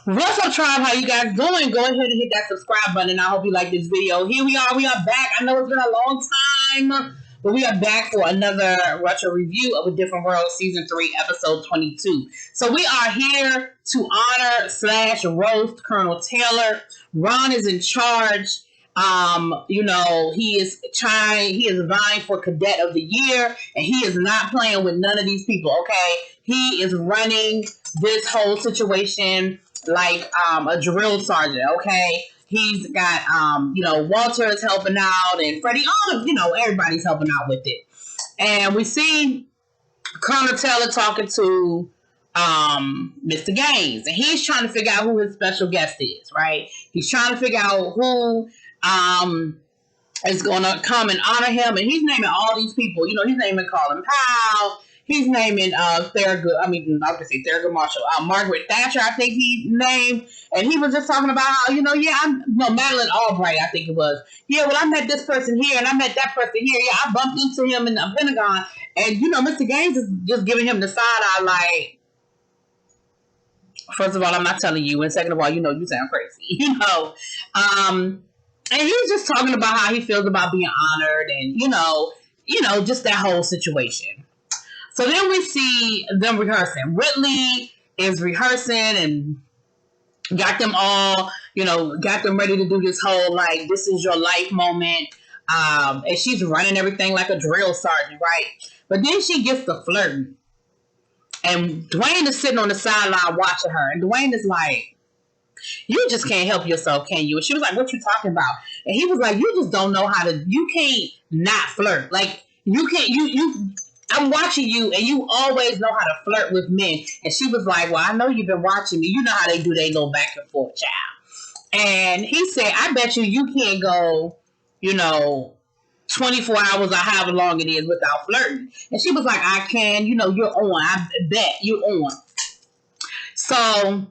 What's up, tribe? How you guys doing? Go ahead and hit that subscribe button. I hope you like this video. Here we are. We are back. I know it's been a long time, but we are back for another retro review of A Different World Season 3, Episode 22. So we are here to honor / roast Colonel Taylor. Ron is in charge. He is vying for Cadet of the Year, and he is not playing with none of these people, okay? He is running this whole situation like a drill sergeant, okay? He's got, Walter is helping out, and Freddie, everybody's helping out with it. And we see Colonel Taylor talking to Mr. Gaines, and he's trying to figure out who his special guest is, right? He's trying to figure out who is going to come and honor him, and he's naming all these people. He's naming Colin Powell. He's naming Thurgood Marshall, Margaret Thatcher, I think he named, and he was just talking about how, Madeleine Albright, I think it was. Yeah, well, I met this person here, and I met that person here. Yeah, I bumped into him in the Pentagon, and, Mr. Gaines is just giving him the side eye, like, first of all, I'm not telling you, and second of all, you sound crazy, and he's just talking about how he feels about being honored, and, just that whole situation. So then we see them rehearsing. Whitley is rehearsing and got them all, got them ready to do this whole, like, this is your life moment. And she's running everything like a drill sergeant, right? But then she gets to flirting. And Dwayne is sitting on the sideline watching her. And Dwayne is like, you just can't help yourself, can you? And she was like, what you talking about? And he was like, you just don't know how to, you can't not flirt. Like, you can't, I'm watching you, and you always know how to flirt with men. And she was like, well, I know you've been watching me. You know how they do their little back and forth, child. And he said, I bet you can't go, 24 hours or however long it is without flirting. And she was like, I can. You're on. I bet you're on. So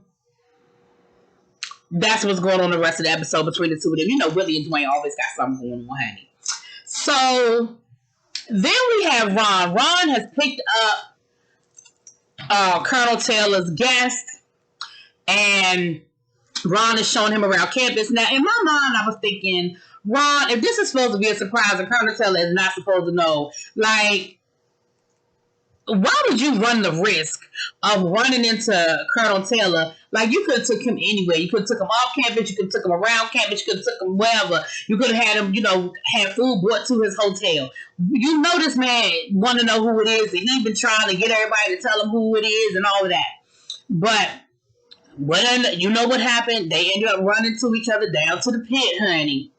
that's what's going on the rest of the episode between the two of them. Willie and Dwayne always got something going on, honey. So then we have Ron. Ron has picked up Colonel Taylor's guest, and Ron is showing him around campus. Now, in my mind, I was thinking, Ron, if this is supposed to be a surprise and Colonel Taylor is not supposed to know, like, why would you run the risk of running into Colonel Taylor? Like, you could have took him anywhere. You could have took him off campus. You could have took him around campus. You could have took him wherever. You could have had him, had food brought to his hotel. This man want to know who it is, and he's been trying to get everybody to tell him who it is and all of that. But when what happened? They ended up running to each other down to the pit, honey.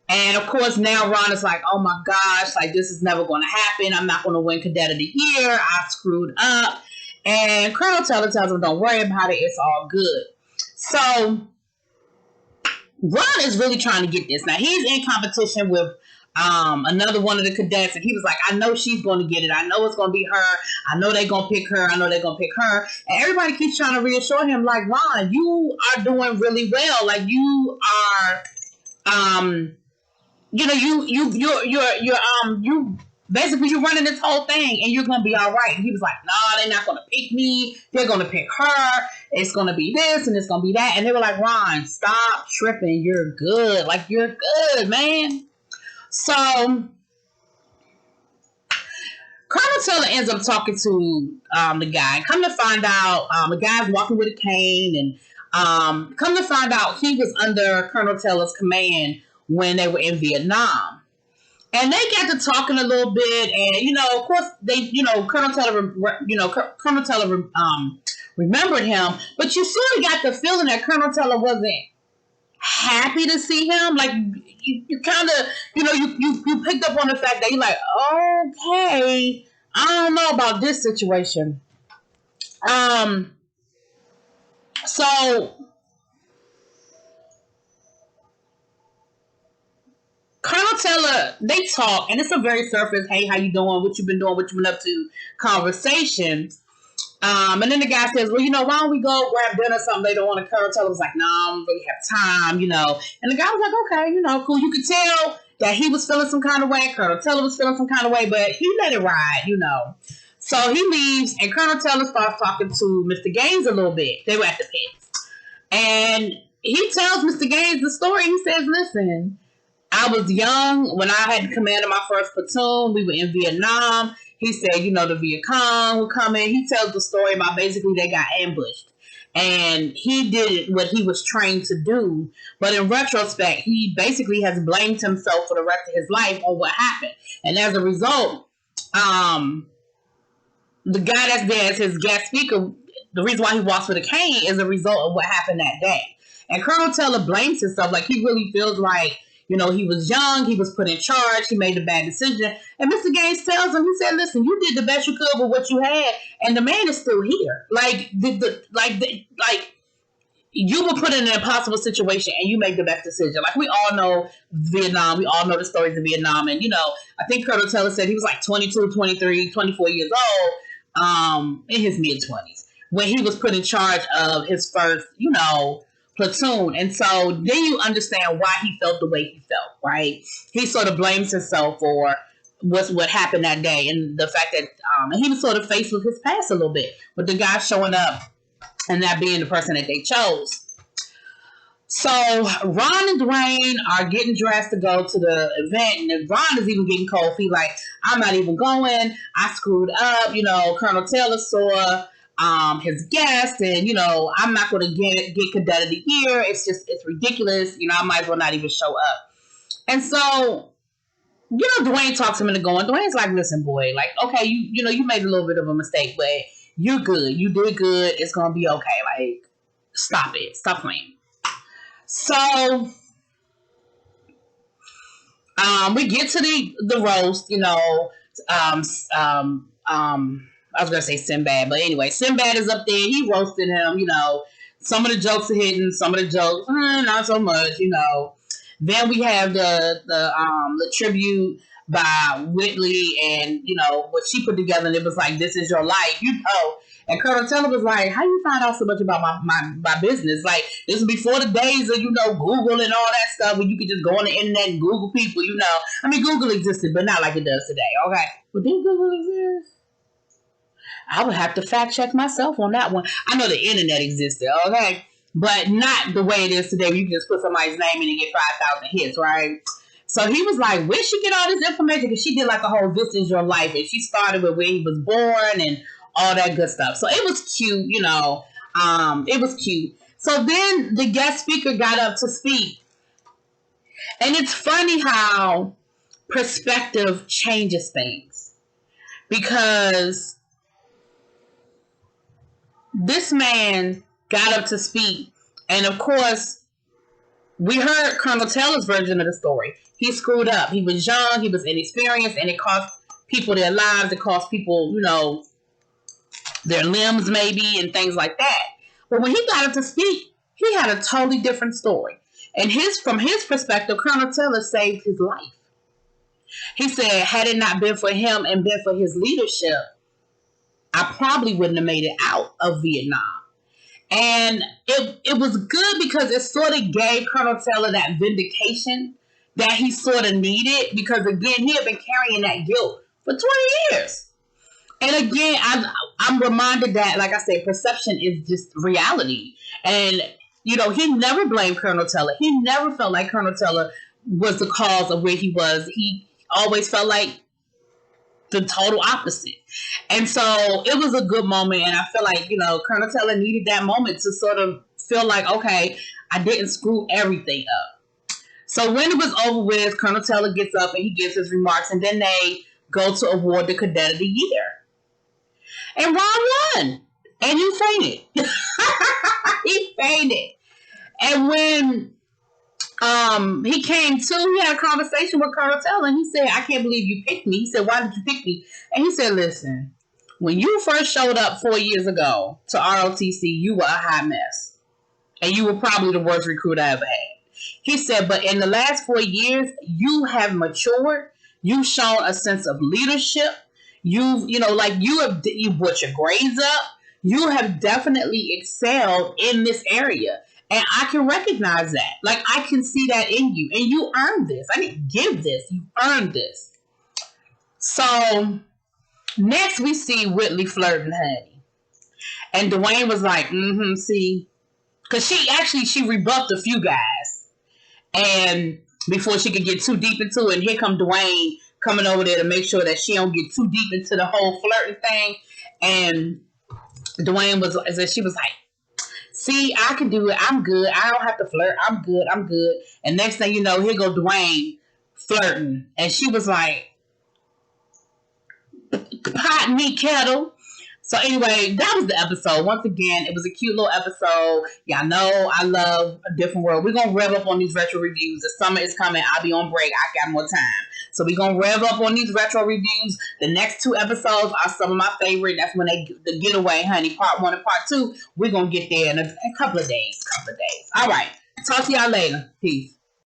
And, of course, now Ron is like, oh, my gosh, like, this is never going to happen. I'm not going to win Cadet of the Year. I screwed up. And Colonel Taylor tells him, don't worry about it. It's all good. So Ron is really trying to get this. Now, he's in competition with another one of the cadets. And he was like, I know she's going to get it. I know it's going to be her. I know they're going to pick her. I know they're going to pick her. And everybody keeps trying to reassure him, like, Ron, you are doing really well. Like, you are, you basically you're running this whole thing and you're gonna be all right. And he was like, nah, they're not gonna pick me. They're gonna pick her. It's gonna be this and it's gonna be that. And they were like, Ron, stop tripping. You're good. Like, you're good, man. So Colonel Taylor ends up talking to the guy. Come to find out, the guy's walking with a cane, and come to find out he was under Colonel Taylor's command when they were in Vietnam. And they got to talking a little bit, and, of course, they, Colonel Taylor, remembered him, but you sort of got the feeling that Colonel Taylor wasn't happy to see him. Like, you kind of, you picked up on the fact that you're like, okay, I don't know about this situation. So Colonel Taylor, they talk, and it's a very surface, hey, how you doing, what you been doing, what you been up to conversation. And then the guy says, well, why don't we go grab dinner or something later on? And Colonel Taylor was like, no, I don't really have time, And the guy was like, okay, cool. You could tell that he was feeling some kind of way. Colonel Taylor was feeling some kind of way, but he let it ride, So he leaves, and Colonel Taylor starts talking to Mr. Gaines a little bit. They were at the pit. And he tells Mr. Gaines the story. He says, listen, I was young when I had command of my first platoon. We were in Vietnam. He said, the Viet Cong would come in. He tells the story about basically they got ambushed. And he did what he was trained to do. But in retrospect, he basically has blamed himself for the rest of his life on what happened. And as a result, the guy that's there as his guest speaker, the reason why he walks with a cane is a result of what happened that day. And Colonel Taylor blames himself. Like, he really feels like, he was young, he was put in charge, he made a bad decision. And Mr. Gaines tells him, he said, listen, you did the best you could with what you had, and the man is still here. You were put in an impossible situation, and you made the best decision. Like, we all know Vietnam, we all know the stories of Vietnam, and, I think Colonel Taylor said he was like 22, 23, 24 years old, in his mid-20s, when he was put in charge of his first, platoon. And so then you understand why he felt the way he felt, right? He sort of blames himself for what happened that day, and the fact that and he was sort of faced with his past a little bit, with the guy showing up and that being the person that they chose. So Ron and Dwayne are getting dressed to go to the event, and Ron is even getting cold feet, like, I'm not even going, I screwed up, Colonel Taylor saw his guest, and I'm not going to get Cadet of the Year. It's ridiculous. I might as well not even show up. And so, Dwayne talks him into going. Dwayne's like, listen, boy, like, okay, you made a little bit of a mistake, but you're good. You did good. It's going to be okay. Like, stop it. Stop playing. So, we get to the roast, I was going to say Sinbad, but anyway, Sinbad is up there. He roasted him, some of the jokes are hitting, some of the jokes, not so much, Then we have the tribute by Whitley and, what she put together, and it was like, this is your life, And Colonel Taylor was like, how you find out so much about my business? Like, this is before the days of, Google and all that stuff, where you could just go on the internet and Google people, I mean, Google existed, but not like it does today, okay? But did Google exist? I would have to fact check myself on that one. I know the internet existed, okay? But not the way it is today, where you can just put somebody's name in and get 5,000 hits, right? So he was like, where'd she get all this information? Because she did like a whole This Is Your Life. And she started with where he was born and all that good stuff. So it was cute, it was cute. So then the guest speaker got up to speak. And it's funny how perspective changes things. Because this man got up to speak, and of course, we heard Colonel Taylor's version of the story. He screwed up. He was young, he was inexperienced, and it cost people their lives. It cost people, their limbs maybe, and things like that. But when he got up to speak, he had a totally different story. And from his perspective, Colonel Taylor saved his life. He said, had it not been for him and been for his leadership, I probably wouldn't have made it out of Vietnam. And it was good because it sort of gave Colonel Taylor that vindication that he sort of needed, because, again, he had been carrying that guilt for 20 years. And, again, I'm reminded that, like I said, perception is just reality. And, he never blamed Colonel Taylor. He never felt like Colonel Taylor was the cause of where he was. He always felt like the total opposite. And so it was a good moment, and I feel like, Colonel Taylor needed that moment to sort of feel like, okay, I didn't screw everything up. So when it was over with, Colonel Taylor gets up and he gives his remarks, and then they go to award the Cadet of the Year. And Ron won. And he fainted. He fainted. And when he came to, he had a conversation with Colonel Taylor, and he said, I can't believe you picked me. He said, why did you pick me? And he said, listen, when you first showed up 4 years ago to ROTC, you were a hot mess. And you were probably the worst recruit I ever had. He said, but in the last 4 years, you have matured. You've shown a sense of leadership. You brought your grades up. You have definitely excelled in this area. And I can recognize that. Like, I can see that in you. And you earned this. I didn't give this. You earned this. So, next we see Whitley flirting Honey. And Dwayne was like, see, Because she rebuffed a few guys. And before she could get too deep into it, and here come Dwayne coming over there to make sure that she don't get too deep into the whole flirting thing. And Dwayne she was like, see, I can do it. I'm good. I don't have to flirt. I'm good. I'm good. And next thing you know, here go Dwayne flirting. And she was like, pot me kettle. So anyway, that was the episode. Once again, it was a cute little episode. Y'all know I love A Different World. We're going to rev up on these retro reviews. The summer is coming. I'll be on break. I got more time. So we're going to rev up on these retro reviews. The next 2 episodes are some of my favorite. That's when the getaway, honey. Part 1 and part 2. We're going to get there in a couple of days. All right. Talk to y'all later. Peace.